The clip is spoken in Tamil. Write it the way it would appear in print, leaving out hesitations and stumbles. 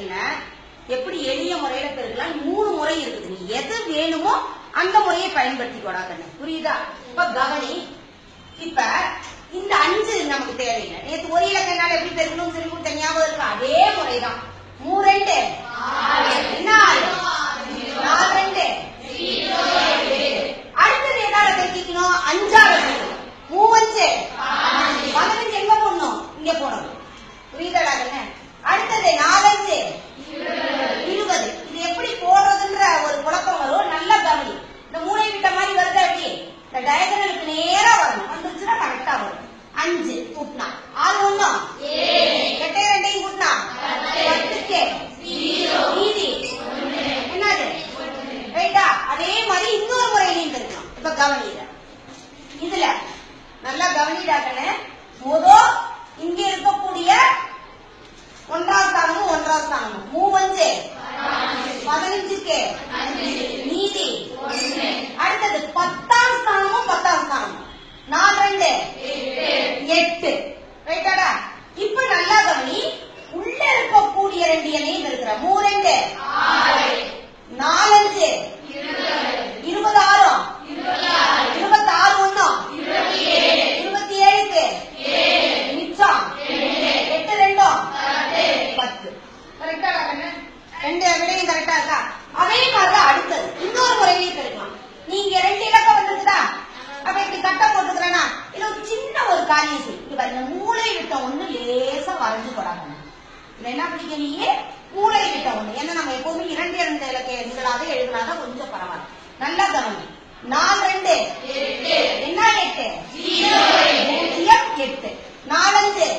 எண்ணை எப்படி எளிய முறையில பெருக்கலாம் 3 முறை இருக்குது. நீ எது வேணுமோ அந்த முறையை பயன்படுத்திக்கோடா கண்ணு. புரியுதா? இப்ப கவனி. இப்ப இந்த 5 நமக்கு தேவையில்லை. நேற்று ஒரு இலக்கனால எப்படி பெருக்கணும் சொல்லி கொடுத்த ஞாபகம் இருக்கு. அதே முறைதான். 3 2 என்ன 4 2 அடுத்தது எதால பெருக்கிக்கணும்? 5 3 5 15 எங்க போடணும்? இங்க போடணும். புரியுதா கண்ணு? அடுத்தது 4 5 20. இது எப்படி போடுறதுன்ற ஒரு குழப்பம் வரும். நல்லா கவனி. இந்த மூளை விட்ட மாதிரி வருது. எப்படி இந்த டயகனலுக்கு நேரா வரணும். வந்துருச்சுன்னா கரெக்டா வரும். 5 கூட்டினா 6 1 8 2 கூட்டினா 10க்கு மீதி என்னது? ரைட்டா? அதே மாதிரி இன்னொரு முறையிலையும் இருக்கணும். இப்ப கவனிட இதுல நல்லா கவனிடாக்கன்னு முதல் இங்க இருக்கக்கூடிய 1ஆம் ஸ்தானமும் 1ஆம் ஸ்தானமும் 3 5 15க்கு மீதி அடுத்தது 10ஆம் ஸ்தானமும் 10ஆம் ஸ்தானமும் 4 2 8 ரைட்டாடா? இப்ப நல்லா கவனி. உள்ள இருக்கக்கூடிய 2 எண்ணையும் இருக்கிற 3 2 4 5 26 26 1 27க்கு மிச்சம் 8 2 10. கரெக்டாடா கண்ணு? 2 விடையும் கரெக்டா இருக்கா? அதே மாதிரிதான் அடுத்தது இன்னொரு முறையிலேயே பெருக்கலாம். நீங்க 2 இலக்கம் வந்துருக்குதா? அப்ப இப்படி கட்டம் போட்டுக்கிறேன்னா இது ஒரு சின்ன ஒரு காரியம் செய்யும். இப்ப இந்த மூளை விட்ட ஒண்ணு லேசா வரைஞ்சு போடாங்க. இதுல என்ன பிடிக்க நீயே மூளை விட்ட ஒண்ணு. ஏன்னா நம்ம எப்பவுமே 2 2 இலக்க எண்களாக எழுதினாதான் கொஞ்சம் பரவாயில்ல. நல்லா கவனி. 4 2 என்ன 8 0 8 4 5